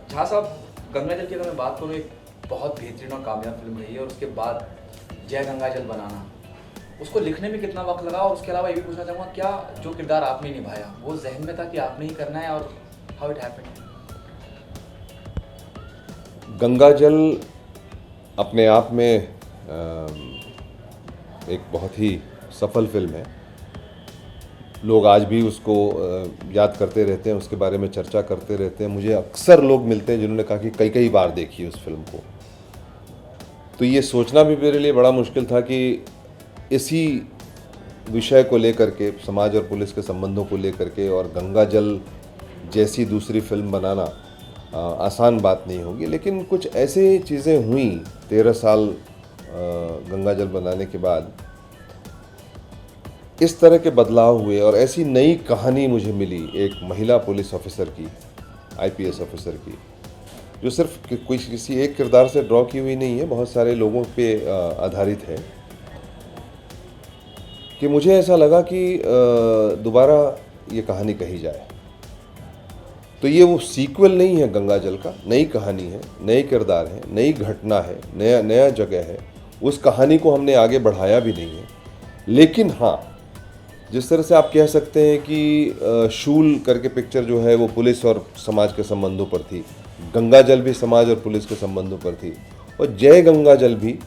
झा साहब, गंगा जल की अगर मैं बात करूँ, एक बहुत बेहतरीन और कामयाब फिल्म रही है, और उसके बाद जय गंगा जल बनाना, उसको लिखने में कितना वक्त लगा, और उसके अलावा ये भी पूछना चाहूँगा, क्या जो किरदार आपने निभाया वो जहन में था कि आपने ही करना है, और हाउ इट हैपेंड? गंगा जल अपने आप में एक बहुत ही सफल फिल्म है। लोग आज भी उसको याद करते रहते हैं, उसके बारे में चर्चा करते रहते हैं। मुझे अक्सर लोग मिलते हैं जिन्होंने कहा कि कई कई बार देखी उस फिल्म को। तो ये सोचना भी मेरे लिए बड़ा मुश्किल था कि इसी विषय को लेकर के, समाज और पुलिस के संबंधों को लेकर के, और गंगा जल जैसी दूसरी फिल्म बनाना आसान बात नहीं होगी। लेकिन कुछ ऐसी चीज़ें हुई 13 साल गंगा जल बनाने के बाद, इस तरह के बदलाव हुए, और ऐसी नई कहानी मुझे मिली एक महिला पुलिस ऑफिसर की, आईपीएस ऑफिसर की, जो सिर्फ कोई किसी एक किरदार से ड्रॉ की हुई नहीं है, बहुत सारे लोगों पे आधारित है, कि मुझे ऐसा लगा कि दोबारा ये कहानी कही जाए। तो ये वो सीक्वल नहीं है गंगा जल का, नई कहानी है, नए किरदार हैं, नई घटना है, नया जगह है। उस कहानी को हमने आगे बढ़ाया भी नहीं है। लेकिन हाँ, जिस तरह से आप कह सकते हैं कि शूल करके पिक्चर जो है वो पुलिस और समाज के संबंधों पर थी, गंगा जल भी समाज और पुलिस के संबंधों पर थी, और जय गंगा जल भी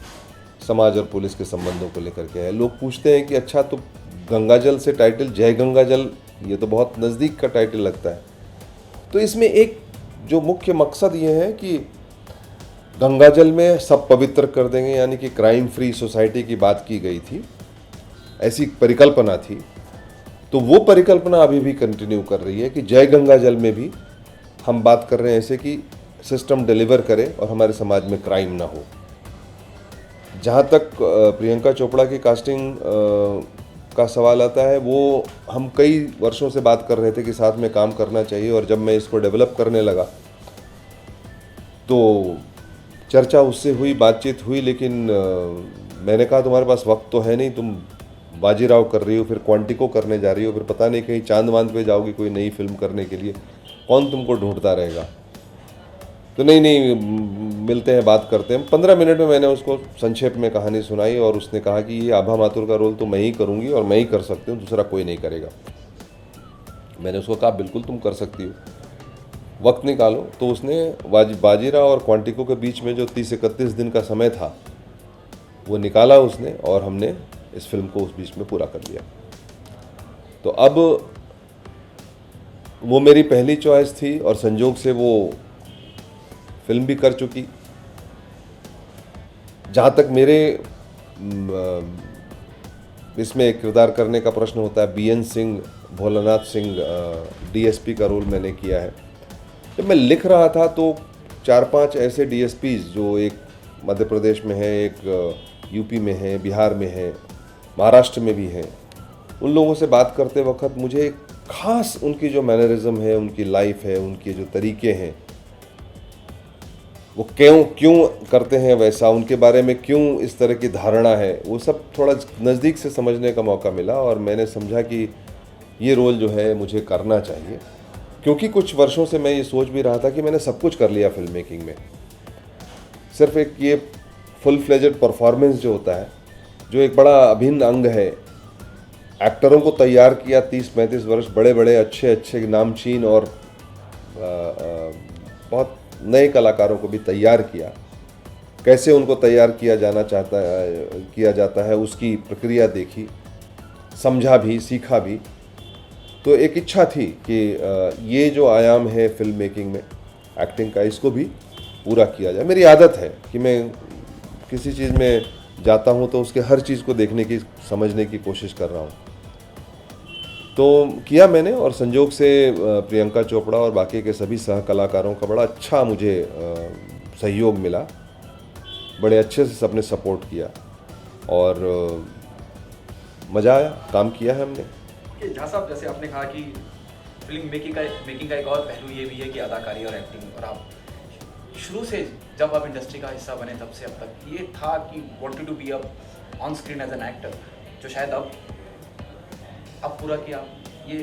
समाज और पुलिस के संबंधों को लेकर के है। लोग पूछते हैं कि अच्छा, तो गंगा जल से टाइटल जय गंगा जल, ये तो बहुत नज़दीक का टाइटल लगता है। तो इसमें एक जो मुख्य मकसद ये है कि गंगा जल में सब पवित्र कर देंगे, यानी कि क्राइम फ्री सोसाइटी की बात की गई थी, ऐसी परिकल्पना थी। तो वो परिकल्पना अभी भी कंटिन्यू कर रही है कि जय गंगा जल में भी हम बात कर रहे हैं ऐसे कि सिस्टम डिलीवर करे और हमारे समाज में क्राइम ना हो। जहाँ तक प्रियंका चोपड़ा की कास्टिंग का सवाल आता है, वो हम कई वर्षों से बात कर रहे थे कि साथ में काम करना चाहिए, और जब मैं इसको डेवलप करने लगा तो चर्चा उससे हुई, बातचीत हुई, लेकिन मैंने कहा तुम्हारे पास वक्त तो है नहीं, तुम बाजीराव कर रही हो, फिर क्वांटिको करने जा रही हो, फिर पता नहीं कहीं चांद वांद पे जाओगी कोई नई फिल्म करने के लिए, कौन तुमको ढूंढता रहेगा। तो नहीं, मिलते हैं, बात करते हैं। 15 मिनट में मैंने उसको संक्षेप में कहानी सुनाई, और उसने कहा कि ये आभा माथुर का रोल तो मैं ही करूँगी, और मैं ही कर सकती हूँ, दूसरा कोई नहीं करेगा। मैंने उसको कहा बिल्कुल तुम कर सकती हो, वक्त निकालो। तो उसने बाजीराव और क्वांटिको के बीच में जो 30-31 दिन का समय था वो निकाला उसने, और हमने इस फिल्म को उस बीच में पूरा कर लिया। तो अब वो मेरी पहली चॉइस थी, और संजोग से वो फिल्म भी कर चुकी। जहाँ तक मेरे इसमें किरदार करने का प्रश्न होता है, बीएन सिंह, भोलानाथ सिंह डीएसपी का रोल मैंने किया है। जब मैं लिख रहा था तो 4-5 ऐसे डीएसपीज जो एक मध्य प्रदेश में है, एक यूपी में है, बिहार में है, महाराष्ट्र में भी हैं, उन लोगों से बात करते वक्त मुझे खास उनकी जो मैनरिज्म है, उनकी लाइफ है, उनके जो तरीके हैं, वो क्यों करते हैं वैसा, उनके बारे में क्यों इस तरह की धारणा है, वो सब थोड़ा नज़दीक से समझने का मौका मिला। और मैंने समझा कि ये रोल जो है मुझे करना चाहिए, क्योंकि कुछ वर्षों से मैं ये सोच भी रहा था कि मैंने सब कुछ कर लिया फिल्म मेकिंग में। सिर्फ एक ये फुल फ्लेजेड परफॉर्मेंस जो होता है, जो एक बड़ा अभिन्न अंग है, एक्टरों को तैयार किया 30-35 वर्ष, बड़े बड़े अच्छे नामचीन और बहुत नए कलाकारों को भी तैयार किया। कैसे उनको तैयार किया जाता है उसकी प्रक्रिया देखी, समझा भी, सीखा भी। तो एक इच्छा थी कि ये जो आयाम है फिल्म मेकिंग में एक्टिंग का, इसको भी पूरा किया जाए। मेरी आदत है कि मैं किसी चीज़ में जाता हूँ तो उसके हर चीज़ को देखने की, समझने की कोशिश कर रहा हूँ। तो किया मैंने, और संजोग से प्रियंका चोपड़ा और बाकी के सभी सह कलाकारों का बड़ा अच्छा मुझे सहयोग मिला। बड़े अच्छे से सबने सपोर्ट किया, और मज़ा आया, काम किया है हमने। झा साहब, जैसे आपने कहा कि फिल्म मेकिंग का एक और पहलू ये भी है कि अदाकारी और एक्टिंग, और आप शुरू से जब आप इंडस्ट्री का हिस्सा बने तब से अब तक ये था कि wanted to be on screen as an actor, जो शायद अब पूरा किया। ये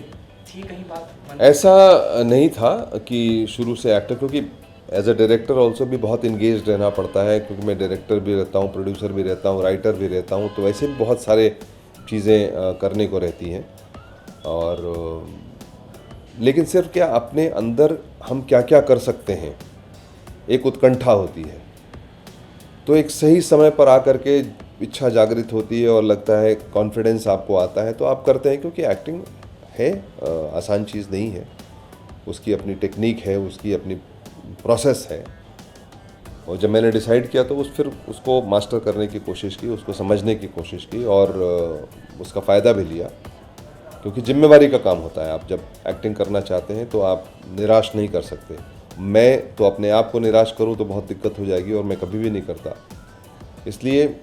थी कहीं बात ऐसा नहीं था कि शुरू से एक्टर, क्योंकि एज अ डायरेक्टर ऑल्सो भी बहुत इंगेज रहना पड़ता है, क्योंकि मैं डायरेक्टर भी रहता हूँ, प्रोड्यूसर भी रहता हूँ, राइटर भी रहता हूँ, तो वैसे भी बहुत सारे चीज़ें करने को रहती हैं। और लेकिन सिर्फ क्या अपने अंदर हम क्या क्या कर सकते हैं, एक उत्कंठा होती है। तो एक सही समय पर आकर के इच्छा जागृत होती है और लगता है कॉन्फिडेंस आपको आता है, तो आप करते हैं। क्योंकि एक्टिंग है आसान चीज़ नहीं है, उसकी अपनी टेक्निक है, उसकी अपनी प्रोसेस है। और जब मैंने डिसाइड किया तो फिर उसको मास्टर करने की कोशिश की, उसको समझने की कोशिश की और उसका फ़ायदा भी लिया। क्योंकि जिम्मेवारी का काम होता है, आप जब एक्टिंग करना चाहते हैं तो आप निराश नहीं कर सकते। मैं तो अपने आप को निराश करूं तो बहुत दिक्कत हो जाएगी, और मैं कभी भी नहीं करता। इसलिए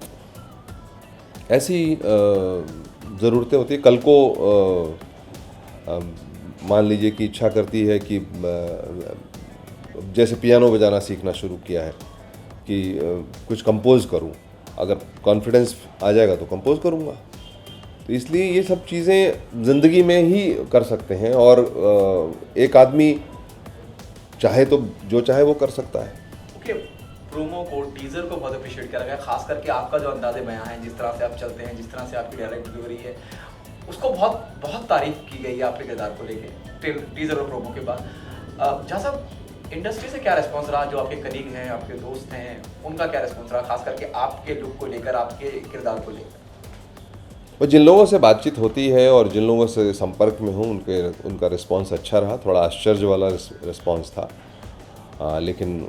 ऐसी ज़रूरतें होती है। कल को मान लीजिए कि इच्छा करती है कि जैसे पियानो बजाना सीखना शुरू किया है कि कुछ कंपोज करूं, अगर कॉन्फिडेंस आ जाएगा तो कंपोज करूंगा। तो इसलिए ये सब चीज़ें ज़िंदगी में ही कर सकते हैं, और एक आदमी चाहे तो जो चाहे वो कर सकता है। ओके, प्रोमो को, टीजर को बहुत अप्रिशिएट किया गया, खास करके आपका जो अंदाज़े बयां है, जिस तरह से आप चलते हैं, जिस तरह से आपकी डायलॉग डिलीवरी है, उसको बहुत बहुत तारीफ की गई है आपके किरदार को लेके टीजर और प्रोमो के बाद। जहाँ साहब, इंडस्ट्री से क्या रिस्पॉन्स रहा? जो आपके कलीग हैं, आपके दोस्त हैं, उनका क्या रिस्पॉन्स रहा, खास करके आपके लुक को लेकर, आपके किरदार को लेकर? और जिन लोगों से बातचीत होती है और जिन लोगों से संपर्क में हूँ, उनका रिस्पांस अच्छा रहा। थोड़ा आश्चर्य वाला रिस्पांस था, लेकिन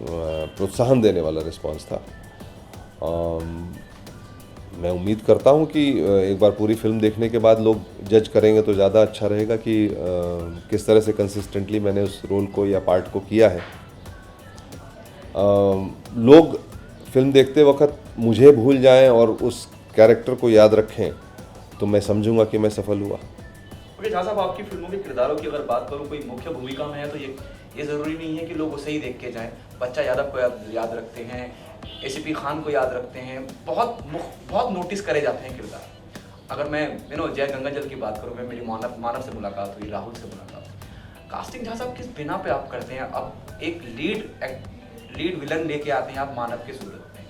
प्रोत्साहन देने वाला रिस्पांस था। मैं उम्मीद करता हूँ कि एक बार पूरी फिल्म देखने के बाद लोग जज करेंगे तो ज़्यादा अच्छा रहेगा कि किस तरह से कंसिस्टेंटली मैंने उस रोल को या पार्ट को किया है। लोग फिल्म देखते वक्त मुझे भूल जाएं और उस कैरेक्टर को याद रखें तो मैं समझूंगा कि मैं सफल हुआ। ओके जहाँ साहब, आपकी फिल्मों के किरदारों की अगर बात करूँ, कोई मुख्य भूमिका में है तो ये ज़रूरी नहीं है कि लोग उसे ही देख के जाएं। बच्चा यादव को याद रखते हैं, एसीपी खान को याद रखते हैं, बहुत नोटिस करे जाते हैं किरदार। अगर मैं जय गंगाजल की बात करूँ, मैं मेरी मानव से मुलाकात हुई, राहुल से मुलाकात। कास्टिंग जहाँ साहब किस बिना पे आप करते हैं? अब एक लीड विलन लेके आते हैं आप मानव के सूरत में,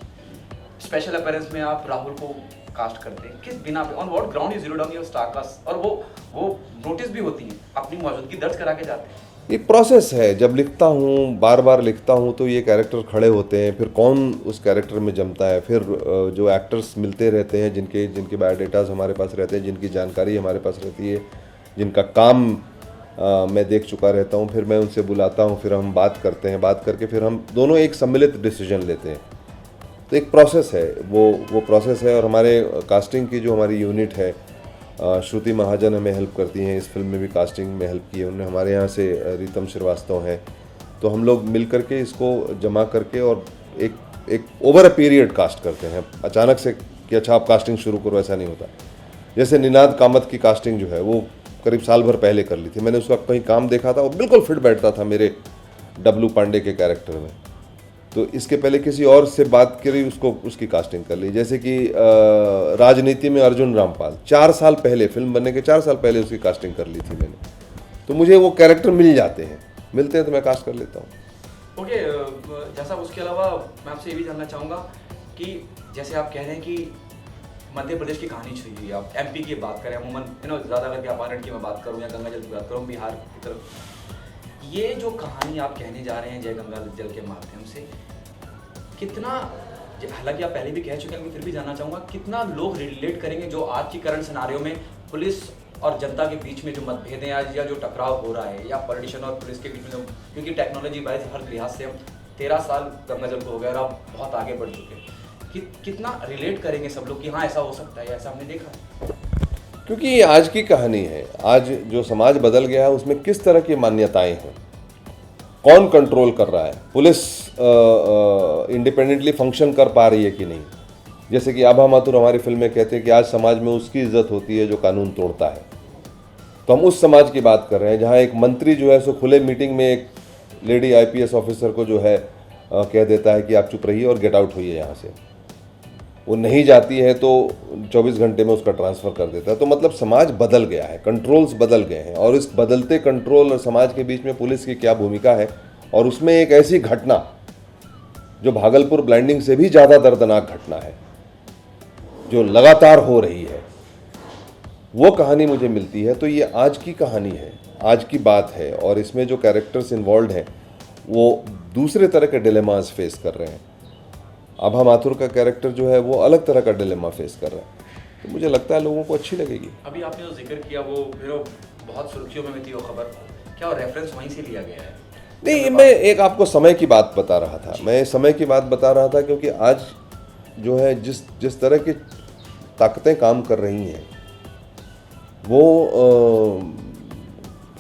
स्पेशल अपीयरेंस में आप राहुल को कास्ट करते हैं, किस बिना पे, on what ground you zero down your star cast? और वो नोटिस भी होती है, अपनी मौजूदगी दर्ज करा के जाते हैं। एक प्रोसेस है। जब लिखता हूँ, बार बार लिखता हूँ, तो ये कैरेक्टर खड़े होते हैं, फिर कौन उस कैरेक्टर में जमता है, फिर जो एक्टर्स मिलते रहते हैं, जिनके बायोडेटाज हमारे पास रहते हैं, जिनकी जानकारी हमारे पास रहती है, जिनका काम मैं देख चुका रहता हूँ, फिर मैं उनसे बुलाता हूँ, फिर हम बात करते हैं, बात करके फिर हम दोनों एक सम्मिलित डिसीजन लेते हैं। तो एक प्रोसेस है, वो प्रोसेस है। और हमारे कास्टिंग की जो हमारी यूनिट है, श्रुति महाजन हमें हेल्प करती हैं, इस फिल्म में भी कास्टिंग में हेल्प की है उन्होंने। हमारे यहाँ से रीतम श्रीवास्तव हैं, तो हम लोग मिल करके इसको जमा करके और एक ओवर अ पीरियड कास्ट करते हैं। अचानक से कि अच्छा आप कास्टिंग शुरू करो, ऐसा नहीं होता। जैसे निनाद कामत की कास्टिंग जो है वो करीब साल भर पहले कर ली थी मैंने। उसका कहीं काम देखा था, वो बिल्कुल फिट बैठता था मेरे डब्लू पांडे के कैरेक्टर में, तो इसके पहले किसी और से बात करी, उसकी कास्टिंग कर ली। जैसे कि राजनीति में अर्जुन रामपाल, 4 साल पहले, फिल्म बनने के 4 साल पहले उसकी कास्टिंग कर ली थी मैंने। तो मुझे वो कैरेक्टर मिलते हैं तो मैं कास्ट कर लेता हूँ। ओके, जैसा उसके अलावा मैं आपसे ये भी जानना चाहूँगा कि जैसे आप कह रहे हैं कि मध्य प्रदेश की कहानी छुई हुई, आप एमपी की बात करें, अमूमन ज़्यादा करके अपारण की मैं बात करूँ या गंगाजल की बात करूँ, बिहार की तरफ, ये जो कहानी आप कहने जा रहे हैं जय गंगाजल के माध्यम से, कितना, हालांकि आप पहले भी कह चुके हैं, मैं फिर भी जानना चाहूँगा, कितना लोग रिलेट करेंगे जो आज की करंट सिनारियो में पुलिस और जनता के बीच में जो मतभेद हैं या जो टकराव हो रहा है, या पॉलिटिशियन और पुलिस के बीच में, क्योंकि टेक्नोलॉजी वाइज हर लिहाज से हम 13 साल गंगाजल को हो गया और आप बहुत आगे बढ़ चुके हैं, कितना रिलेट करेंगे सब लोग कि हाँ ऐसा हो सकता है, ऐसा हमने देखा है? क्योंकि ये आज की कहानी है। आज जो समाज बदल गया है उसमें किस तरह की मान्यताएं हैं, कौन कंट्रोल कर रहा है, पुलिस इंडिपेंडेंटली फंक्शन कर पा रही है कि नहीं। जैसे कि आभा माथुर हमारी फिल्म में कहते हैं कि आज समाज में उसकी इज्जत होती है जो कानून तोड़ता है। तो हम उस समाज की बात कर रहे हैं जहां एक मंत्री जो है सो खुले मीटिंग में एक लेडी IPS ऑफिसर को जो है कह देता है कि आप चुप रहिए और गेट आउट होइए यहाँ से। वो नहीं जाती है तो 24 घंटे में उसका ट्रांसफ़र कर देता है। तो मतलब समाज बदल गया है, कंट्रोल्स बदल गए हैं, और इस बदलते कंट्रोल और समाज के बीच में पुलिस की क्या भूमिका है, और उसमें एक ऐसी घटना जो भागलपुर ब्लाइंडिंग से भी ज़्यादा दर्दनाक घटना है जो लगातार हो रही है, वो कहानी मुझे मिलती है। तो ये आज की कहानी है, आज की बात है, और इसमें जो कैरेक्टर्स इन्वॉल्व हैं वो दूसरे तरह के डिलेमास फेस कर रहे हैं। आभा माथुर का कैरेक्टर जो है वो अलग तरह का डिलेमा फेस कर रहा है। तो मुझे लगता है लोगों को अच्छी लगेगी। अभी आपने जो जिक्र किया वो फिर बहुत सुर्खियों में थी वो खबर, क्या वो रेफरेंस वहीं से लिया गया है? नहीं, मैं एक आपको समय की बात बता रहा था, मैं समय की बात बता रहा था क्योंकि आज जो है जिस तरह की ताकतें काम कर रही हैं वो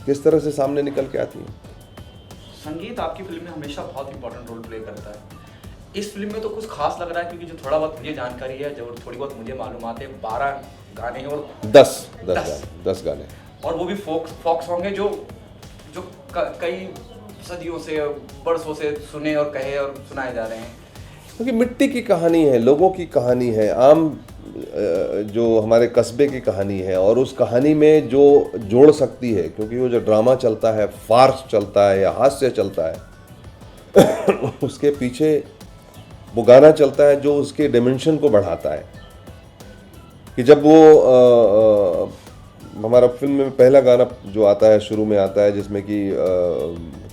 किस तरह से सामने निकल के आती हैं। संगीत आपकी फिल्म में हमेशा बहुत इंपॉर्टेंट रोल प्ले करता है। इस फिल्म में तो कुछ खास लग रहा है, क्योंकि जो थोड़ा बहुत मुझे जानकारी है, जो थोड़ी बहुत मुझे मालूमात है, 12 गाने हैं और 10 गाने, और वो भी फोक सॉन्ग है जो कई सदियों से, बरसों से सुने और कहे और सुनाए जा रहे हैं। क्योंकि मिट्टी की कहानी है, लोगों की कहानी है, आम जो हमारे कस्बे की कहानी है, और उस कहानी में जो जोड़ सकती है, क्योंकि वो जो ड्रामा चलता है, फार्स चलता है या हास्य चलता है उसके पीछे वो गाना चलता है जो उसके डिमेंशन को बढ़ाता है। कि जब वो हमारा फिल्म में पहला गाना जो आता है, शुरू में आता है, जिसमें कि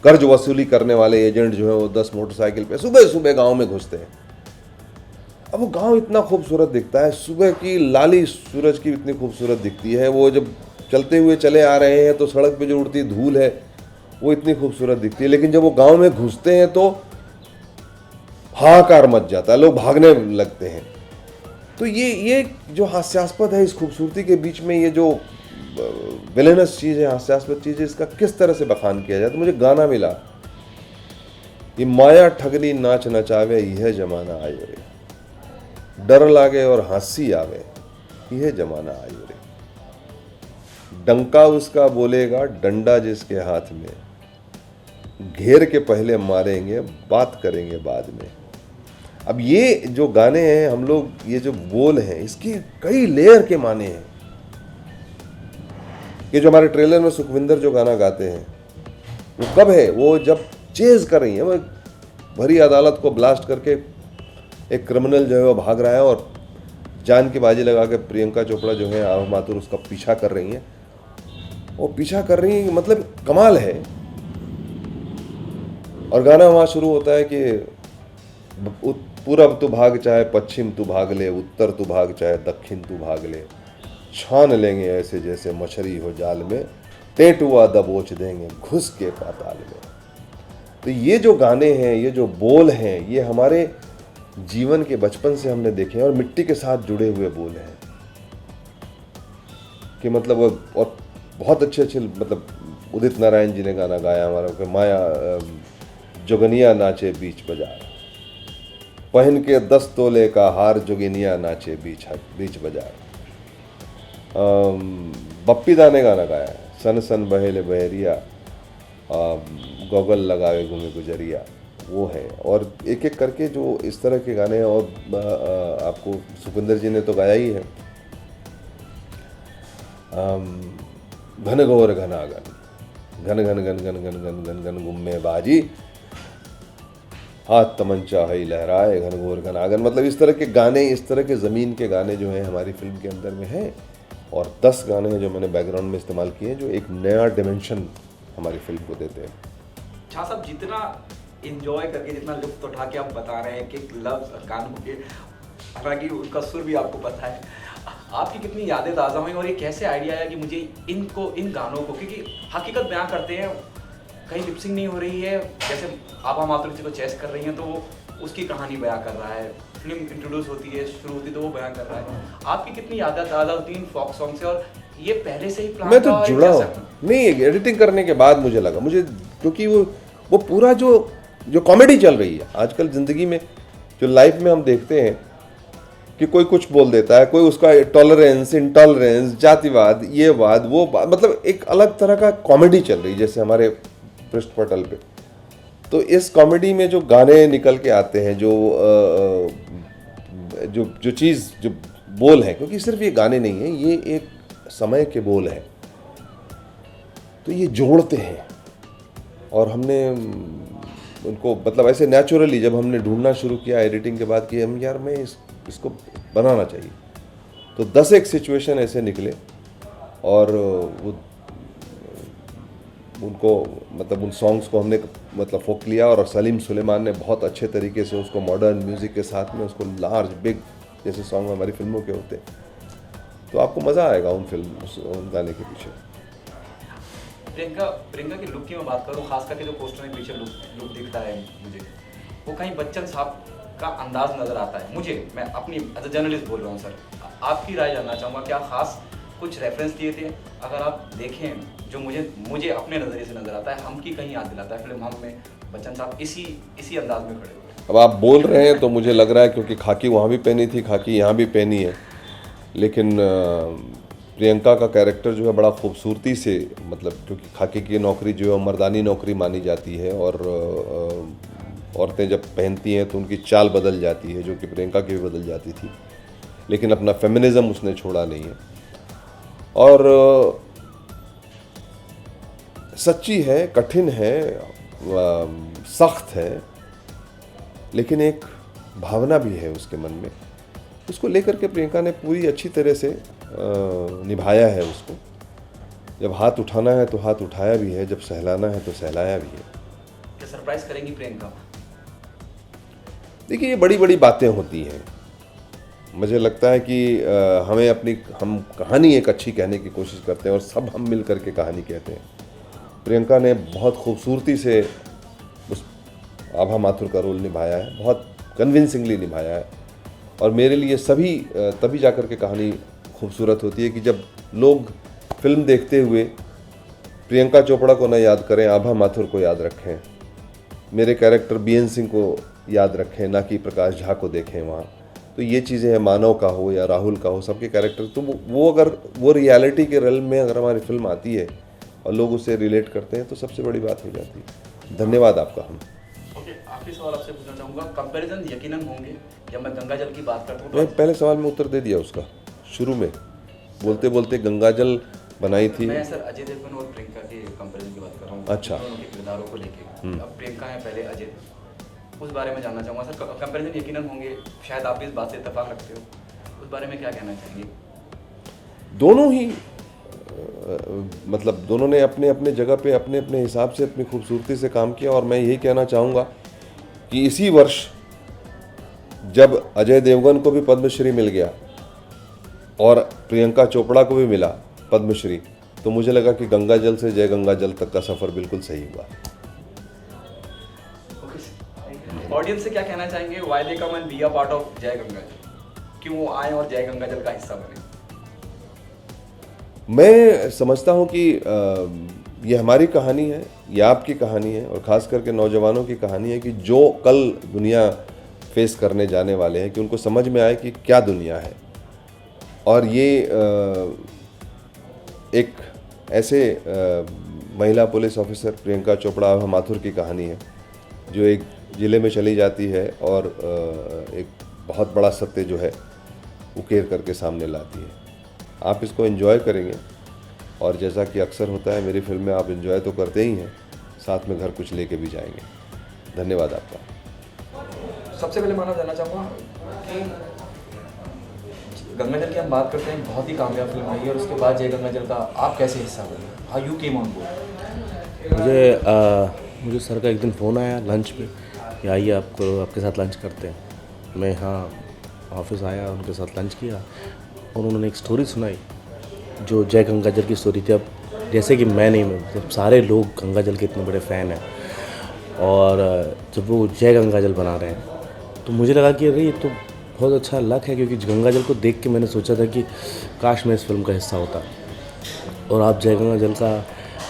कर्ज वसूली करने वाले एजेंट जो है वो 10 मोटरसाइकिल पे सुबह सुबह गांव में घुसते हैं। अब वो गांव इतना खूबसूरत दिखता है, सुबह की लाली सूरज की इतनी खूबसूरत दिखती है, वो जब चलते हुए चले आ रहे हैं तो सड़क पे जो उड़ती धूल है वो इतनी खूबसूरत दिखती है। लेकिन जब वो गांव में घुसते हैं तो हाहाकार मच जाता है, लोग भागने लगते हैं। तो ये जो हास्यास्पद है, इस खूबसूरती के बीच में ये जो विलेनस चीज़ है, हास्यास्पद चीज़ है, इसका किस तरह से बखान किया जाए। तो मुझे गाना मिला, ये माया ठगनी नाच नचावे यह जमाना आयो रे, डर लागे और हंसी आवे यह जमाना आयो रे, डंका उसका बोलेगा डंडा जिसके हाथ में, घेर के पहले मारेंगे बात करेंगे बाद में। अब ये जो गाने हैं, हम लोग ये जो बोल हैं, इसके कई लेयर के माने हैं। ये जो हमारे ट्रेलर में सुखविंदर जो गाना गाते हैं वो कब है, वो जब चेज कर रही है, वो भरी अदालत को ब्लास्ट करके एक क्रिमिनल जो है वो भाग रहा है और जान की बाजी लगा के प्रियंका चोपड़ा जो है, आभा माथुर, उसका पीछा कर रही हैं। वो पीछा कर रही हैं, मतलब कमाल है। और गाना वहाँ शुरू होता है कि पूरब तू भाग चाहे पश्चिम तू भाग ले, उत्तर तू भाग चाहे दक्षिण तू भाग ले, छान लेंगे ऐसे जैसे मछली हो जाल में, टेटुआ दबोच देंगे घुस के पाताल में। तो ये जो गाने हैं, ये जो बोल हैं, ये हमारे जीवन के बचपन से हमने देखे हैं और मिट्टी के साथ जुड़े हुए बोल हैं कि मतलब, और बहुत अच्छे मतलब उदित नारायण जी ने गाना गाया हमारा कि माया जोगनिया नाचे बीच बाजार, पहन के 10 तोले का हार जोगिनिया नाचे बीच बाजार। बप्पी दा ने गाना गाया है, सन सन बहेले बहरिया, गॉगल लगावे घूमे गुजरिया, वो है। और एक एक करके जो इस तरह के गाने हैं, और आपको सुखविंदर जी ने तो गाया ही है, घन घोर घनागन, घन घन घन घन घन घन घन घन गुम्मे बाजी, हाथ तमंचा है लहराए घन घोर घनागन। मतलब इस तरह के गाने, इस तरह के ज़मीन के गाने जो हैं हमारी फिल्म के अंदर में हैं। और 10 गाने हैं जो मैंने बैकग्राउंड में इस्तेमाल किए हैं, जो एक नया डिमेंशन हमारी फिल्म को देते हैं। शाह साहब, जितना इंजॉय करके, जितना लुत्फ उठा के आप बता रहे हैं कि लफ्ज़ गानों के, हालांकि उनका सुर भी आपको पता है, आपकी कितनी यादें ताज़ा हुई और ये कैसे आइडिया आया कि मुझे इन गानों को, क्योंकि हकीकत बयां करते हैं, कहीं लिपसिंग नहीं हो रही है, जैसे आभा माथुर जी को चेस कर रही हैं तो वो उसकी कहानी बयां कर रहा है, फिल्म इंट्रोड्यूस होती है, शुरू होती है तो वो बयां कर रहा है। आपकी कितनी यादें ताज़ा होती हैं फोक सॉन्ग से, और ये पहले से ही प्लान मैं तो जुड़ा हूँ नहीं, एडिटिंग करने के बाद मुझे लगा, क्योंकि वो पूरा जो कॉमेडी चल रही है आजकल ज़िंदगी में, जो लाइफ में हम देखते हैं कि कोई कुछ बोल देता है, कोई उसका टॉलरेंस, इंटॉलरेंस, जातिवाद, ये वाद, वो मतलब एक अलग तरह का कॉमेडी चल रही है जैसे हमारे पृष्ठ पटल पे। तो इस कॉमेडी में जो गाने निकल के आते हैं, जो जो जो चीज़ जो बोल है, क्योंकि सिर्फ ये गाने नहीं हैं, ये एक समय के बोल हैं, तो ये जोड़ते हैं। और हमने उनको मतलब ऐसे नेचुरली जब हमने ढूंढना शुरू किया एडिटिंग के बाद कि हम यार मैं इसको बनाना चाहिए, तो 10 एक सिचुएशन ऐसे निकले और उनको मतलब उन सॉन्ग्स को हमने मतलब फोक लिया और सलीम सुलेमान ने बहुत अच्छे तरीके से उसको मॉडर्न म्यूज़िक के साथ में उसको लार्ज बिग जैसे सॉन्ग हमारी फिल्मों के होते, तो आपको मज़ा आएगा उन गाने के पीछे। प्रियंका की लुक की मैं बात करूँ, खास करके जो पोस्टर में पीछे लुक दिखता है मुझे, वो कहीं बच्चन साहब का अंदाज नज़र आता है मुझे। मैं अपनी एज अ जर्नलिस्ट बोल रहा हूँ सर, आपकी राय जानना चाहूँगा, क्या खास कुछ रेफरेंस दिए थे? अगर आप देखें जो मुझे अपने नज़रिए से नज़र आता है, हम की कहीं याद दिलाता है फिल्म हम में बच्चन साहब इसी अंदाज में खड़े हुए। अब आप बोल रहे हैं तो मुझे लग रहा है, क्योंकि खाकी वहाँ भी पहनी थी, खाकी यहाँ भी पहनी है, लेकिन प्रियंका का कैरेक्टर जो है बड़ा खूबसूरती से, मतलब क्योंकि खाकी की नौकरी जो है मर्दानी नौकरी मानी जाती है और औरतें जब पहनती हैं तो उनकी चाल बदल जाती है, जो कि प्रियंका की भी बदल जाती थी, लेकिन अपना फेमिनिज़म उसने छोड़ा नहीं है। और सच्ची है, कठिन है, सख्त है, लेकिन एक भावना भी है उसके मन में, उसको लेकर के प्रियंका ने पूरी अच्छी तरह से निभाया है उसको। जब हाथ उठाना है तो हाथ उठाया भी है, जब सहलाना है तो सहलाया भी है। क्या सरप्राइज करेंगी प्रियंका? देखिए, ये बड़ी बड़ी बातें होती हैं। मुझे लगता है कि हम कहानी एक अच्छी कहने की कोशिश करते हैं और सब हम मिल करके कहानी कहते हैं। प्रियंका ने बहुत खूबसूरती से उस आभा माथुर का रोल निभाया है, बहुत कन्विंसिंगली निभाया है, और मेरे लिए तभी जाकर के कहानी खूबसूरत होती है कि जब लोग फिल्म देखते हुए प्रियंका चोपड़ा को न याद करें, आभा माथुर को याद रखें, मेरे कैरेक्टर बीएन सिंह को याद रखें, ना कि प्रकाश झा को देखें वहाँ। तो ये चीज़ें हैं, मानव का हो या राहुल का हो, सबके कैरेक्टर, तो वो अगर वो रियलिटी के रेल में अगर हमारी फिल्म आती है और लोग उससे रिलेट करते हैं तो सबसे बड़ी बात हो जाती है। धन्यवाद आपका। हम आखिरी सवाल आपसे पूछना चाहूँगा, कंपैरिजन यकीनन होंगे। जब मैं गंगा जल की बात करता हूँ, मैं पहले सवाल में उत्तर दे दिया उसका, शुरू में बोलते बोलते गंगा जल बनाई थी। मैं सर अजय देवगन और प्रियंका के कंपैरिजन की बात कर रहा हूँ। अच्छा। उनके किरदारों को लेके, अब प्रियंका है पहले अजय, उस बारे में जानना चाहूँगा सर। कंपैरिजन यकीनन होंगे, शायद आप भी इस बात से इत्तेफाक रखते हो, उस बारे में क्या कहना चाहेंगे? दोनों ही मतलब दोनों ने अपने अपने जगह पे अपने अपने हिसाब से अपनी खूबसूरती से काम किया, और मैं यही कहना चाहूँगा कि इसी वर्ष जब अजय देवगन को भी पद्मश्री मिल गया और प्रियंका चोपड़ा को भी मिला पद्मश्री, तो मुझे लगा कि गंगा जल से जय गंगा जल तक का सफ़र बिल्कुल सही हुआ। ऑडियंस से क्या कहना चाहेंगे, why they come and be a part of जय गंगा जल? क्यों वो आए और जय गंगा जल का हिस्सा बने? मैं समझता हूँ कि ये हमारी कहानी है, ये आपकी कहानी है, और ख़ास करके नौजवानों की कहानी है कि जो कल दुनिया फेस करने जाने वाले हैं, कि उनको समझ में आए कि क्या दुनिया है। और ये एक ऐसे महिला पुलिस ऑफिसर प्रियंका चोपड़ा आभा माथुर की कहानी है, जो एक ज़िले में चली जाती है और एक बहुत बड़ा सत्य जो है उकेर करके सामने लाती है। आप इसको एंजॉय करेंगे, और जैसा कि अक्सर होता है मेरी फिल्म में, आप एंजॉय तो करते ही हैं, साथ में घर कुछ लेके भी जाएंगे। धन्यवाद आपका। सबसे पहले माना जाना चाहूँगा कि गंगा जल की हम बात करते हैं, बहुत ही कामयाब फिल्म रही है, और उसके बाद जय गंगा जल का आप कैसे हिस्सा बने? How you came on board? मुझे सर का एक दिन फ़ोन आया लंच पे कि आइए आपके साथ लंच करते हैं। मैं यहाँ ऑफिस आया, उनके साथ लंच किया, और उन्होंने एक स्टोरी सुनाई जो जय गंगा जल की स्टोरी थी। अब जैसे कि मैं नहीं, मतलब सारे लोग गंगा जल के इतने बड़े फ़ैन हैं, और जब वो जय गंगा जल बना रहे हैं तो मुझे लगा कि अरे ये तो बहुत अच्छा लक है, क्योंकि गंगा जल को देख के मैंने सोचा था कि काश मैं इस फिल्म का हिस्सा होता। और आप जय गंगा जल का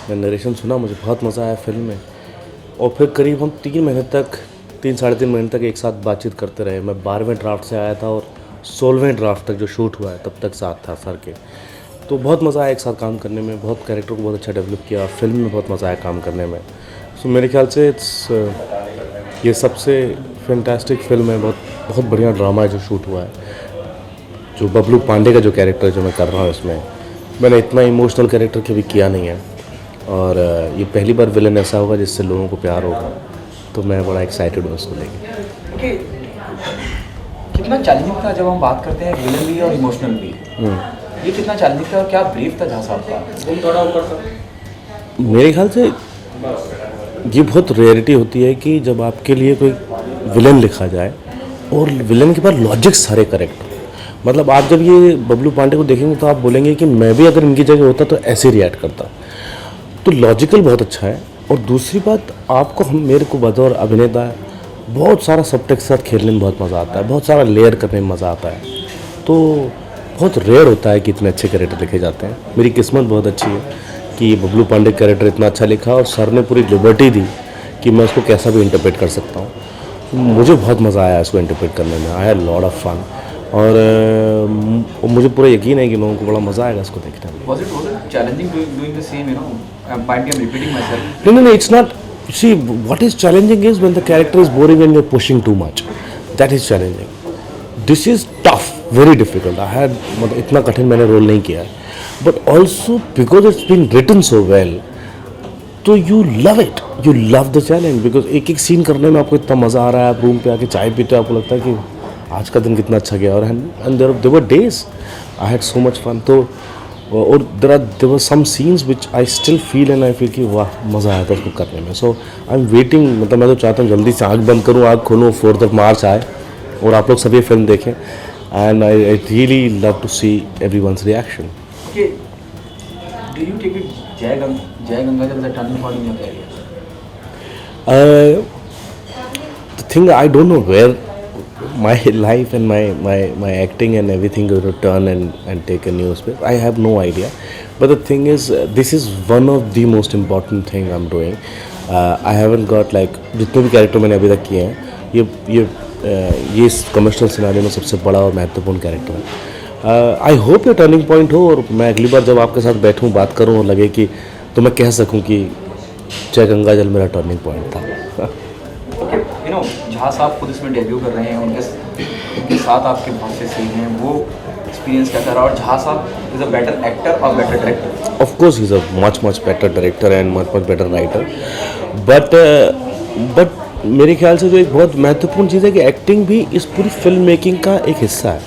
मैं नरेशन सुना, मुझे बहुत मज़ा आया फिल्म में, और फिर करीब हम 3 साढ़े 3 महीने तक एक साथ बातचीत करते रहे। मैं 12वें ड्राफ्ट से आया था और 16वें ड्राफ्ट तक जो शूट हुआ है तब तक साथ था सर के। तो बहुत मज़ा आया एक साथ काम करने में, बहुत कैरेक्टर को बहुत अच्छा डेवलप किया, फिल्म में बहुत मज़ा आया काम करने में। सो मेरे ख्याल से ये सबसे फैंटास्टिक फिल्म है, बहुत बहुत बढ़िया ड्रामा है जो शूट हुआ है। जो बबलू पांडे का जो कैरेक्टर जो मैं कर रहा हूँ इसमें, मैंने इतना इमोशनल कैरेक्टर कभी किया नहीं है, और ये पहली बार विलन ऐसा होगा जिससे लोगों को प्यार होगा, तो मैं बड़ा एक्साइटेड हूँ उसको लेके। ओके, कितना चैलेंजिंग था जब हम बात करते हैं विलन भी और इमोशनल भी, ये कितना चैलेंजिंग था और क्या ब्रीफ था झा साहब का? थोड़ा ऊपर मेरे ख्याल से ये बहुत रेयरिटी होती है कि जब आपके लिए कोई विलन लिखा जाए और विलन के बाद लॉजिक सारे करेक्ट हो। मतलब आप जब ये बबलू पांडे को देखेंगे तो आप बोलेंगे कि मैं भी अगर इनकी जगह होता तो ऐसे रिएक्ट करता। तो लॉजिकल बहुत अच्छा है। और दूसरी बात, आपको मेरे को बतौर अभिनेता बहुत सारा सबटेक्स्ट के साथ खेलने में बहुत मज़ा आता है, बहुत सारा लेयर करने में मज़ा आता है। तो बहुत रेयर होता है कि इतने अच्छे कैरेक्टर लिखे जाते हैं। मेरी किस्मत बहुत अच्छी है कि बबलू पांडे कैरेक्टर इतना अच्छा लिखा और सर ने पूरी लिबर्टी दी कि मैं उसको कैसा भी इंटरप्रेट कर सकता हूँ। मुझे बहुत मज़ा आया इसको इंटरप्रेट करने में, I had lot of fun. और मुझे पूरा यकीन है कि लोगों को बड़ा मज़ा आएगा इसको देखने में। Was it challenging doing the same, you know? Might be I'm repeating myself. No, it's not. See, what is challenging is when the character is boring and you're pushing too much. That is challenging. This is tough, very difficult. I had मतलब इतना कठिन मैंने role नहीं किया है, but also because it's been written so well, तो you love it, you love the challenge because एक एक सीन करने में आपको इतना मज़ा आ रहा है। आप रूम पे आके चाय पीते हो, आपको लगता है कि आज का दिन कितना अच्छा गया। और and there were days I had so much fun. तो और there were some scenes which I still feel and I feel कि वाह मज़ा आया था उसको करने में। So I'm waiting, मतलब मैं तो चाहता हूँ जल्दी से आँख बंद करूँ, आँख खोलूँ, 4th मार्च आए और आप लोग सभी फिल्म देखें। And I really love to see everyone's reaction. Okay, do you take it Jai Ganga as a turning point in your career? The thing, I don't know where my life and my acting and everything will turn and take a new space. I have no idea. But the thing is, this is one of the most important thing I'm doing. I haven't got like जितने भी character मैंने अभी तक किए हैं, ये इस commercial scenario में सबसे बड़ा और महत्वपूर्ण कैरेक्टर है। आई होप ये टर्निंग पॉइंट हो और मैं अगली बार जब आपके साथ बैठूं, बात करूं और लगे कि तो मैं कह सकूं कि जय गंगा जल मेरा टर्निंग पॉइंट था। Okay, you know, झा साहब खुद इसमें डेब्यू कर रहे हैं, उनके साथ आपके बहुत से सीन हैं, वो एक्सपीरियंस क्या था? और झा साहब इज अ बेटर एक्टर और better director? Of course, he's a much better director and much better writer. But मेरे ख्याल से जो एक बहुत महत्वपूर्ण चीज़ है कि एक्टिंग भी इस पूरी फिल्म मेकिंग का एक हिस्सा है।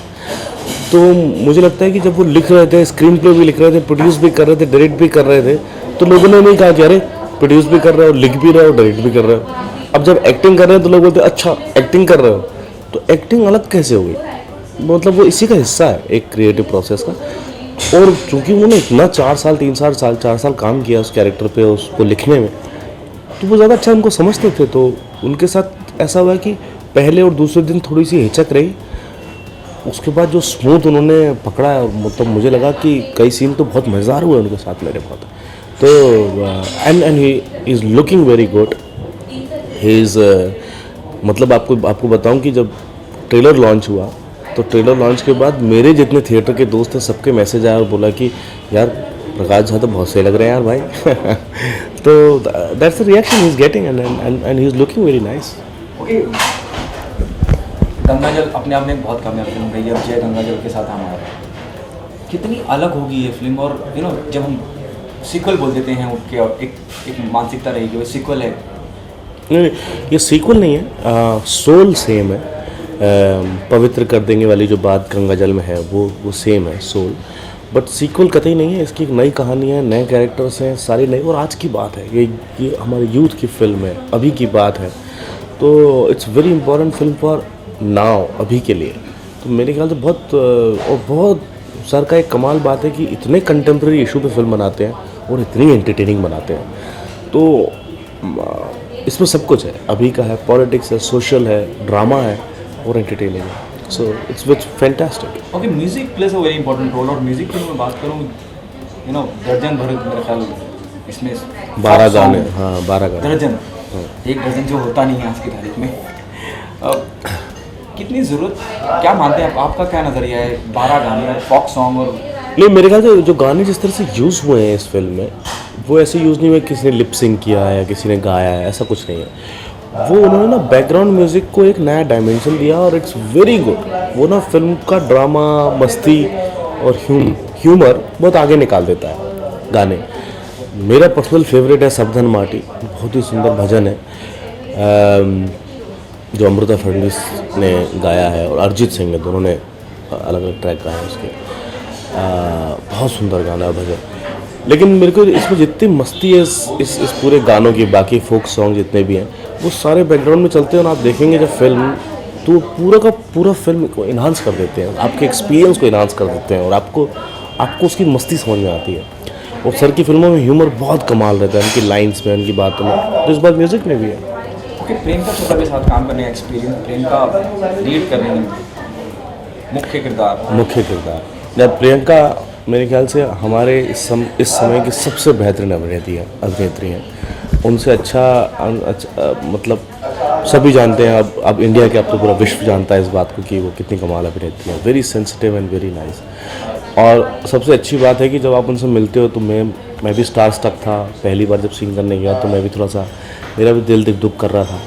तो मुझे लगता है कि जब वो लिख रहे थे, स्क्रीन प्ले भी लिख रहे थे, प्रोड्यूस भी कर रहे थे, डायरेक्ट भी कर रहे थे, तो लोगों ने नहीं कहा कि अरे प्रोड्यूस भी कर रहे हो, लिख भी रहे हो, डायरेक्ट भी कर रहे हो। अब जब एक्टिंग कर रहे हैं तो लोग बोलते हैं अच्छा एक्टिंग कर रहे हो, तो एक्टिंग अलग कैसे हो गई? मतलब वो इसी का हिस्सा है एक क्रिएटिव प्रोसेस का। और चूँकि उन्होंने इतना 4 साल काम किया उस कैरेक्टर पे, उसको लिखने में, तो वो ज़्यादा अच्छा उनको समझते थे। तो उनके साथ ऐसा हुआ कि पहले और दूसरे दिन थोड़ी सी हिचक रही, उसके बाद जो स्मूथ उन्होंने पकड़ा है, मतलब मुझे लगा कि कई सीन तो बहुत मज़ेदार हुए उनके साथ मेरे बहुत। तो and he is looking very good. He is मतलब आपको बताऊं कि जब ट्रेलर लॉन्च हुआ तो ट्रेलर लॉन्च के बाद मेरे जितने थिएटर के दोस्त हैं सबके मैसेज आया और बोला कि यार प्रकाश झा तो बहुत सही लग रहे हैं यार भाई। तो that's the reaction he is getting and he is looking very nice. Okay, Ganga जल अपने आप में एक बहुत कामयाब फिल्म रही है। अब जय गंगा जल के साथ हम आ रहे हैं, कितनी अलग होगी ये फिल्म? और यू नो जब हम सीक्वल बोल देते हैं उठ के, और एक मानसिकता रहेगी वो सीक्वल है। नहीं, ये सीक्वल नहीं है, सोल सेम है। पवित्र कर देंगे वाली जो बात गंगा जल में है वो सेम है सोल, बट सीक्वल कतई नहीं है। इसकी एक नई कहानी है, नए कैरेक्टर्स हैं, सारी नई, और आज की बात है, ये हमारे यूथ की फिल्म है, अभी की बात है। तो it's very important film for now, अभी के लिए। तो मेरे ख्याल से बहुत सर का एक कमाल बात है कि इतने कंटेम्प्रेरी इशू पे फिल्म बनाते हैं और इतनी एंटरटेनिंग बनाते हैं। तो इसमें सब कुछ है, अभी का है, पॉलिटिक्स है, सोशल है, ड्रामा है और एंटरटेनिंग है। So it's fantastic. Okay, music plays a very important role. और म्यूजिक की मैं बात करूँ, यू नो दर्जन भर मेरे ख्याल इसमें 12 गाने, हाँ 12 गाने, दर्जन, एक दर्जन जो होता नहीं है आज की तारीख में। कितनी ज़रूरत, क्या मानते हैं आपका क्या नज़रिया है 12 गाने और फॉक सॉन्ग? और नहीं, मेरे ख्याल से जो गाने जिस तरह से यूज़ हुए हैं इस फिल्म में, वो ऐसे यूज़ नहीं हुए किसी ने लिप सिंक किया है या किसी ने गाया है, ऐसा कुछ नहीं है। वो उन्होंने ना बैकग्राउंड म्यूज़िक को एक नया डायमेंशन दिया और इट्स वेरी गुड। वो ना फिल्म का ड्रामा, मस्ती और ह्यूमर बहुत आगे निकाल देता है गाने। मेरा पर्सनल फेवरेट है सबधन माटी, बहुत ही सुंदर भजन है जो अमृता फडणवीस ने गाया है और अरिजीत सिंह ने, दोनों ने अलग अलग ट्रैक गाए हैं उसके। बहुत सुंदर गाना है भजन। लेकिन मेरे को इसमें जितनी मस्ती है इस पूरे गानों की, बाकी फोक सॉन्ग जितने भी हैं वो सारे बैकग्राउंड में चलते हैं और आप देखेंगे जब फिल्म, तो पूरा का पूरा फिल्म को इन्हांस कर देते हैं, आपके एक्सपीरियंस को इन्हांस कर देते हैं और आपको उसकी मस्ती समझ में आती है। और सर की फिल्मों में ह्यूमर बहुत कमाल रहता है, उनकी लाइन्स में, उनकी बातों में, तो इस बार म्यूज़िक में भी है। ओके, प्रियंका चोपड़ा के साथ काम करने का एक्सपीरियंस, प्रियंका लीड करने में मुख्य किरदार। जब प्रियंका मेरे ख्याल से हमारे इस समय की सबसे बेहतरीन अभिनेत्री हैं। उनसे अच्छा मतलब सभी जानते हैं, अब इंडिया के, अब तो पूरा विश्व जानता है इस बात को कि वो कितनी कमाल अभिनेत्री है। Very sensitive and very nice. और सबसे अच्छी बात है कि जब आप उनसे मिलते हो तो मैं भी स्टार स्टक था। पहली बार जब सीन करने गया तो मैं भी थोड़ा सा, मेरा भी दिल दुख कर रहा था।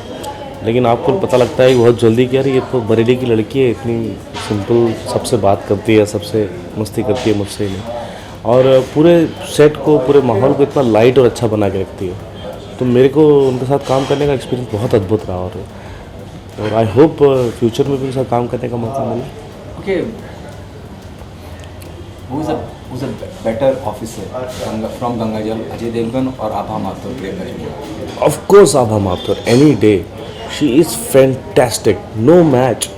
लेकिन आपको पता लगता है कि बहुत जल्दी कि यार ये तो बरेली की लड़की है, इतनी सिंपल, सबसे बात करती है, सबसे मस्ती करती है, मुझसे नहीं, और पूरे सेट को, पूरे माहौल को इतना लाइट और अच्छा बना के रखती है। तो मेरे को उनके साथ काम करने का एक्सपीरियंस बहुत अद्भुत रहा और आई होप फ्यूचर में भी उनके साथ काम करने का मौका मिले। Okay, who's a better officer from Gangajal, Ajay Devgan और आभा Mathur, Priyanka Chopra? Of course, Abha Mathur, any day. She is fantastic. No match.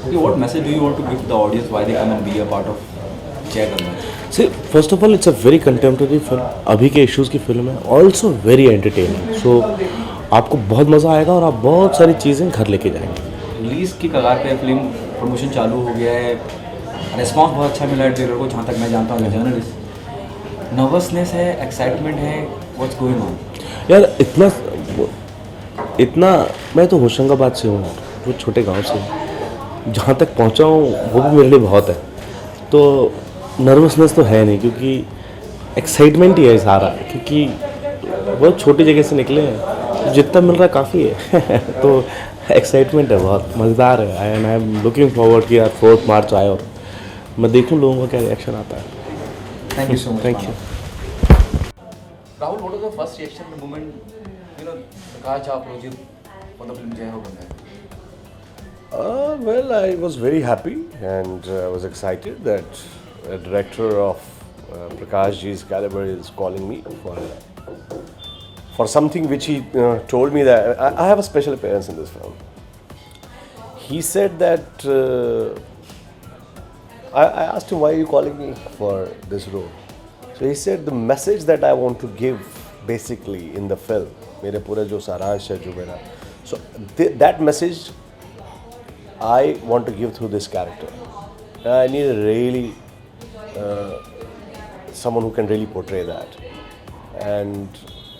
Okay, what message do you want to give to the audience why they come and be a part of Jai Ganga? See, first of all, it's a very contemporary film. अभी के issues की film है. Also very entertaining. So आपको बहुत मज़ा आएगा और आप बहुत सारी चीज़ें घर लेके जाएंगे। रिलीज की कगार पे फिल्म प्रमोशन चालू हो गया है, रिस्पॉन्स बहुत अच्छा मिला है ट्रेलर को, जहाँ तक मैं जानता हूँ जर्नलिस्ट। नर्वसनेस है, एक्साइटमेंट है, व्हाट्स गोइंग ऑन? यार इतना मैं तो होशंगाबाद से हूँ, वो छोटे गांव से हूँ। जहाँ तक पहुँचा हूँ वो भी मेरे लिए बहुत है। तो नर्वसनेस तो है नहीं, क्योंकि एक्साइटमेंट ही है सारा, क्योंकि बहुत छोटी जगह से निकले हैं, जितना मिल रहा है काफ़ी है। तो एक्साइटमेंट है, बहुत मज़ेदार है। And I am looking forward कि यार 4 मार्च आए और मैं देखूँ लोगों का क्या रिएक्शन आता है। Thank you so much. Thank you. Rahul, what was the first reaction the moment Prakash Jha approached you for the film Jai Ho Ganga? Well, I was very happy and I was excited that a director of Prakash Ji's caliber is calling me for something which he told me that I have a special appearance in this film. He said that I asked him, why are you calling me for this role? So he said the message that I want to give basically in the film, मेरे पूरे जो सारांश है जो मेरा, so that message I want to give through this character. I need a really someone who can really portray that. And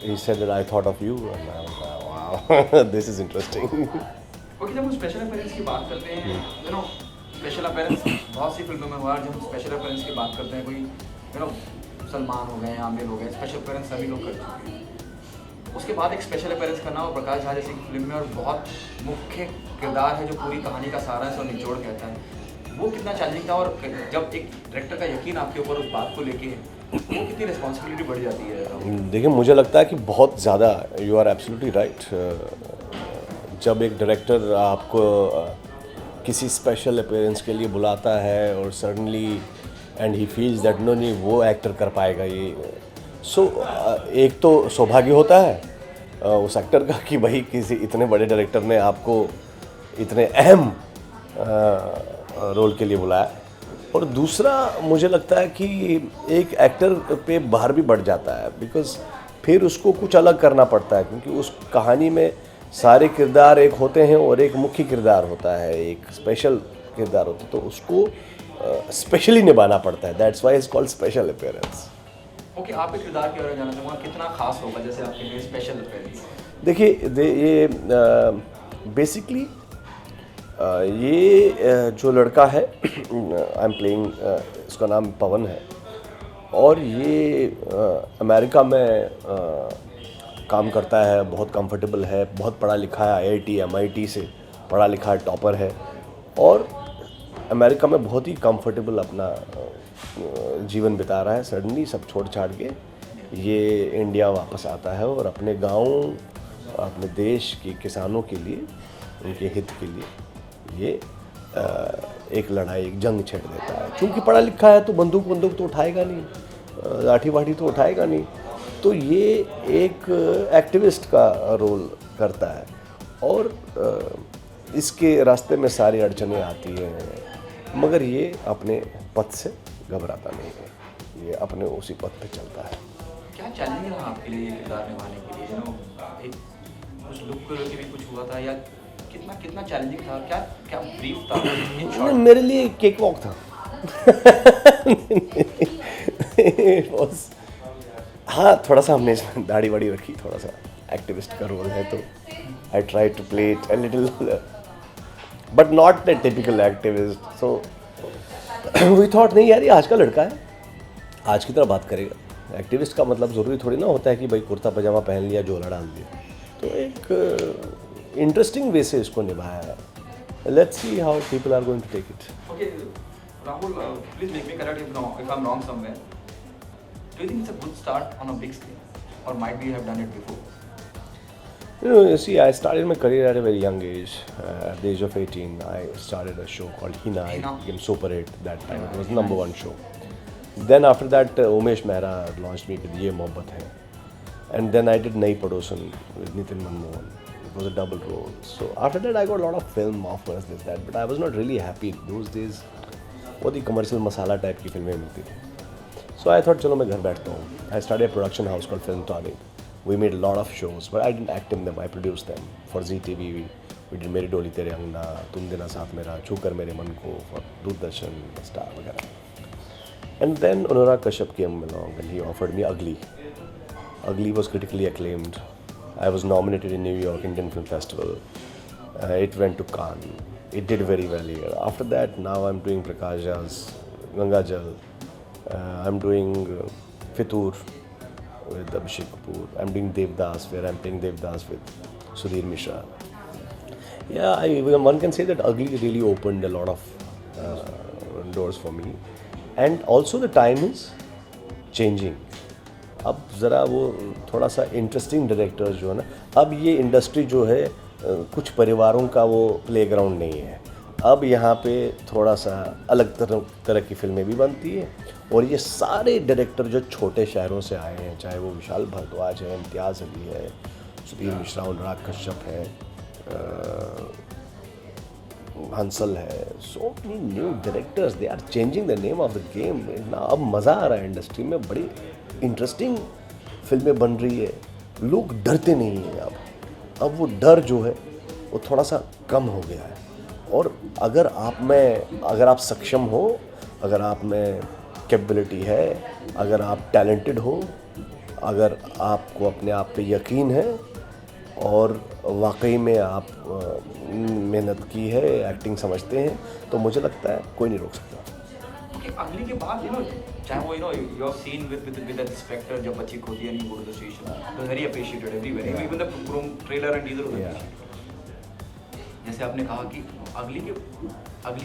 he said that I thought of you, and I was like, wow, this is interesting. Okay, जब हम special appearance की बात करते हैं, special appearance बहुत सी फिल्मों में हुआ है। जब हम स्पेशल अपीयरेंस की बात करते हैं, कोई सलमान हो गए, आमिर हो गए, स्पेशल अपीयरेंस सभी लोग कर चुके हैं। उसके बाद एक स्पेशल अपीयरेंस करना और प्रकाश झा जैसी फिल्म में, और बहुत मुख्य किरदार है जो पूरी कहानी का सारांश और निचोड़ कहता है, वो कितना चैलेंजिंग था। और जब एक डायरेक्टर का यकीन आपके ऊपर उस बात को लेके, वो कितनी रिस्पॉन्सिबिलिटी बढ़ जाती है? देखिए, मुझे लगता है कि बहुत ज़्यादा, यू आर एब्सोल्युटली राइट। जब एक डायरेक्टर आपको किसी स्पेशल अपीयरेंस के लिए बुलाता है और suddenly and he feels that नहीं वो एक्टर कर पाएगा ये, सो एक तो सौभाग्य होता है उस एक्टर का कि भाई किसी इतने बड़े डायरेक्टर ने आपको इतने अहम रोल के लिए बुलाया। और दूसरा मुझे लगता है कि एक एक्टर पे भार भी बढ़ जाता है, बिकॉज फिर उसको कुछ अलग करना पड़ता है, क्योंकि उस कहानी में सारे किरदार एक होते हैं और एक मुख्य किरदार होता है, एक स्पेशल किरदार होता है, तो उसको स्पेशली निभाना पड़ता है। That's why it's called special appearance. Okay, आप एक किरदार के बारे में जानना चाहूँगा, कितना खास होगा जैसे आपके लिए स्पेशल अपीयरेंस? देखिए, ये बेसिकली ये जो लड़का है, आई एम प्लेइंग, इसका नाम पवन है, और ये अमेरिका में काम करता है, बहुत कंफर्टेबल है, बहुत पढ़ा लिखा है, IIT MIT से पढ़ा लिखा है, टॉपर है, और अमेरिका में बहुत ही कंफर्टेबल अपना जीवन बिता रहा है। सडनली सब छोड़ छाड़ के ये इंडिया वापस आता है और अपने गांव, अपने देश के किसानों के लिए, उनके हित के लिए ये एक लड़ाई, एक जंग छेड़ देता है। क्योंकि पढ़ा लिखा है तो बंदूक तो उठाएगा नहीं, लाठी वाठी तो उठाएगा नहीं, तो ये एक एक्टिविस्ट का रोल करता है। और इसके रास्ते में सारी अड़चनें आती हैं, मगर ये अपने पथ से घबराता नहीं है, ये अपने उसी पथ पे चलता है। क्या चैलेंजिंग रहा आपके लिए ये किरदार निभाने के लिए? एक कुछ लुक को लेके भी कुछ हुआ था, या कितना चैलेंजिंग था? क्या ब्रीफ था? In short? मेरे लिए केक वॉक था। हाँ, थोड़ा सा हमने इसमें दाढ़ी वाड़ी रखी, थोड़ा सा एक्टिविस्ट का रोल है, तो I try to play it a little, but not the typical activist. So we thought नहीं यार, ये आज का लड़का है, आज की तरह बात करेगा। एक्टिविस्ट का मतलब ज़रूरी थोड़ी ना होता है कि भाई कुर्ता पजामा पहन लिया, झोला डाल दिया। तो एक इंटरेस्टिंग वे से इसको निभाया है। Let's see how people are going to take it. Okay, Rahul, please make me correct if I'm wrong somewhere. Do you think it's a good start on a big screen, or might be you have done it before? You see, I started my career at a very young age. At the age of 18, I started a show called Hina. It became Super 8 that time. It was the #1 show. Then after that, Umesh Mehra launched me with Ye Mohabbat Hai. And then I did Nai Padosan with Nitin Manmohan. It was a double role. So after that, I got a lot of film offers, this, that. But I was not really happy. Those days, बहुत ही commercial मसाला type की फिल्में मिलती थी। सो I thought चलो मैं घर बैठता हूँ। I started a production house called Film Tonic. We made lot of shows, but I didn't act in them, I produce them for ZTV। We did Meri Doli तेरे अंगना, तुम देना साथ मेरा, छूकर मेरे मन को, फॉर दूरदर्शन, स्टार वगैरह। And then Anurag Kashyap came along and he offered me Ugly. Ugly was critically acclaimed. I was nominated in New York Indian Film Festival. It went to Cannes. It did very well here. After that, now I'm doing Prakash Jhal's Ganga Jal. I'm doing Fitur with Abhishek Kapoor. I'm doing Devdas, where I'm playing Devdas with Sudhir Mishra. Yeah, one can say that Ugly really opened a lot of doors for me. And also the time is changing. अब ज़रा वो थोड़ा सा interesting directors जो है ना, अब ये इंडस्ट्री जो है कुछ परिवारों का वो प्लेग्राउंड नहीं है। अब यहाँ पे थोड़ा सा अलग तरह की फिल्में भी बनती है, और ये सारे डायरेक्टर जो छोटे शहरों से आए हैं, चाहे वो विशाल भारद्वाज है, इम्तियाज़ अली है, सुधीर मिश्रा, अनुराग कश्यप है, हंसल है, so many new directors, they are changing the name of the game. अब मज़ा आ रहा है इंडस्ट्री में, बड़ी इंटरेस्टिंग फिल्में बन रही है, लोग डरते नहीं हैं अब वो डर जो है वो थोड़ा सा कम हो गया है। और अगर आप सक्षम हो, अगर आप में कैपेबिलिटी है, अगर आप टैलेंटेड हो, अगर आपको अपने आप पे यकीन है और वाकई में आप मेहनत की है, एक्टिंग समझते हैं, तो मुझे लगता है कोई नहीं रोक सकता। अगली के बाद चाहे वो your scene with that inspector जब बच्ची खोती है, नहीं गो टू द स्टेशन, तो very appreciated everywhere, even the trailer and teaser. जैसे आपने कहा कि अगली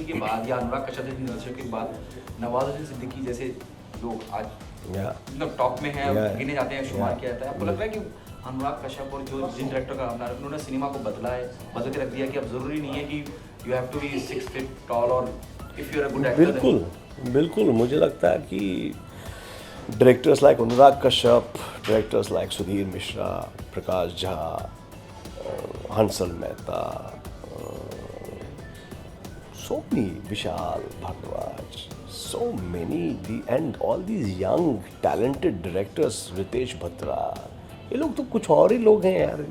के बाद या अनुराग कश्यप जैसे निर्देशक के बाद नवाजुद्दीन सिद्दीकी जैसे लोग आज मतलब टॉप में हैं, गिने जाते हैं, शुमार किया जाता है। आपको लगता है कि अनुराग कश्यप और जो जिन डायरेक्टर का नाम उन्होंने सिनेमा को बदल के रख दिया कि अब ज़रूरी नहीं है कि you have to be 6 feet tall, और if you are a good actor. बिल्कुल मुझे लगता है कि directors like Anurag Kashyap, directors like Sudhir Mishra, Prakash Jha, Hansal Mehta, so many, Vishal Bhardwaj, so many, and all these young talented directors, Ritesh Batra, ये लोग तो कुछ और ही लोग हैं यार।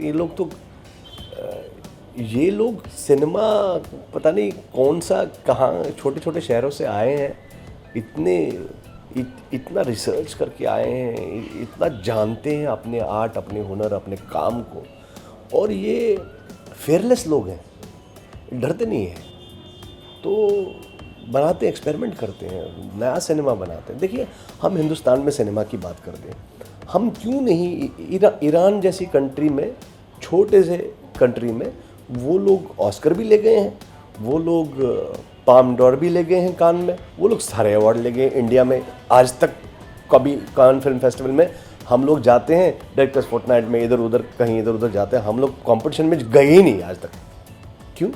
ये लोग सिनेमा पता नहीं कौन सा कहाँ छोटे छोटे शहरों से आए हैं, इतना रिसर्च करके आए हैं, इतना जानते हैं अपने आर्ट, अपने हुनर, अपने काम को, और ये फेयरलेस लोग हैं, डरते नहीं हैं, तो बनाते, एक्सपेरिमेंट करते हैं, नया सिनेमा बनाते हैं। देखिए, हम हिंदुस्तान में सिनेमा की बात करते हैं हम क्यों नहीं ईरान जैसी कंट्री में, छोटे से कंट्री में, वो लोग ऑस्कर भी ले गए हैं, वो लोग पाम डोर भी ले गए हैं कान में, वो लोग सारे अवार्ड ले गए हैं। इंडिया में आज तक कभी कान फिल्म फेस्टिवल में हम लोग जाते हैं डायरेक्टर्स फोर्टनाइट में, इधर उधर कहीं इधर उधर जाते हैं, हम लोग कंपटीशन में गए ही नहीं आज तक। क्यों?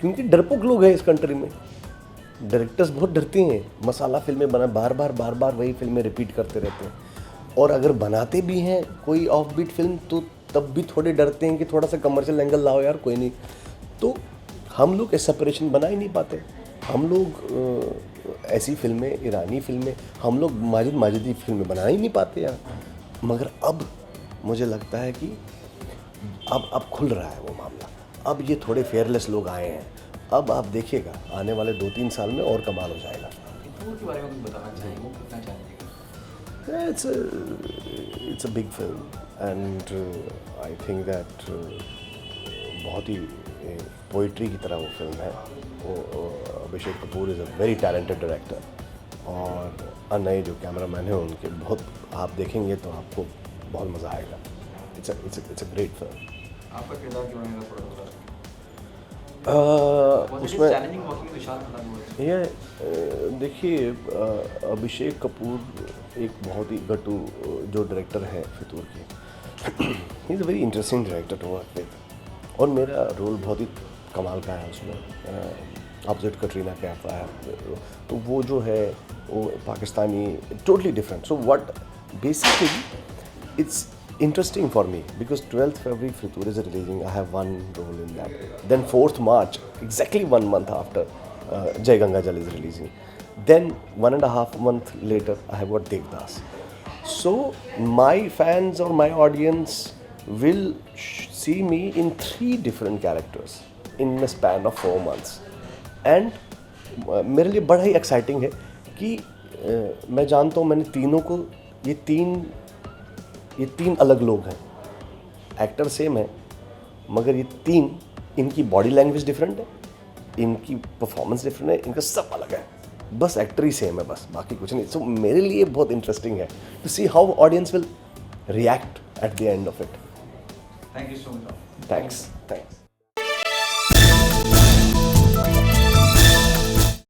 क्योंकि डरपोक लोग हैं इस कंट्री में। डायरेक्टर्स बहुत डरते हैं, मसाला फिल्में बना बार बार वही फिल्में रिपीट करते रहते हैं, और अगर बनाते भी हैं कोई ऑफ बीट फिल्म तो तब भी थोड़े डरते हैं कि थोड़ा सा कमर्शियल एंगल लाओ यार, कोई नहीं। तो हम लोग ये सेपरेशन बना ही नहीं पाते। हम लोग ऐसी फिल्में, ईरानी फिल्में, हम लोग माजिदी फिल्में बना ही नहीं पाते यार। मगर अब मुझे लगता है कि अब खुल रहा है वो मामला। अब ये थोड़े फेयरलेस लोग आए हैं। अब आप देखिएगा आने वाले 2-3 साल में और कमाल हो जाएगा। फितूर के बारे में कुछ बताना चाहिए, वो कितना चाहेंगे? It's a big film and I think that बहुत ही पोइट्री की तरह वो फिल्म है। वो Abhishek Kapoor is a very talented director, और अनय जो कैमरामैन है उनके बहुत, आप देखेंगे तो आपको बहुत मज़ा आएगा। It's a great film. आपका किरदार क्यों रहेगा थोड़ा उसमें चैलेंजिंग वर्किंग विशाल खन्ना? ये देखिए, अभिषेक कपूर एक बहुत ही गट्टू जो डायरेक्टर है फितूर के, he is a very interesting director to work with, और मेरा रोल बहुत ही कमाल का है उसमें। अपोजिट कटरीना कैफ है, तो वो जो है वो Pakistani, totally different. So what basically it's interesting for me because 12th February Fitur is releasing. I have one role in that. Then 4th March, exactly 1 month after, Jai Ganga Jal is releasing. Then 1.5 month later, I have got Devdas. So my fans or my audience will see me in 3 different characters in a span of 4 months. And मेरे लिए बड़ा ही exciting है कि मैं जानता हूँ मैंने तीनों को, ये तीन अलग लोग हैं। एक्टर सेम है मगर ये तीन, इनकी बॉडी लैंग्वेज डिफरेंट है, इनकी परफॉर्मेंस डिफरेंट है, इनका सब अलग है। बस एक्टर ही सेम है, बस बाकी कुछ नहीं। सो मेरे लिए बहुत इंटरेस्टिंग है to see how audience will react at the end of it. Thank you so much. Thanks.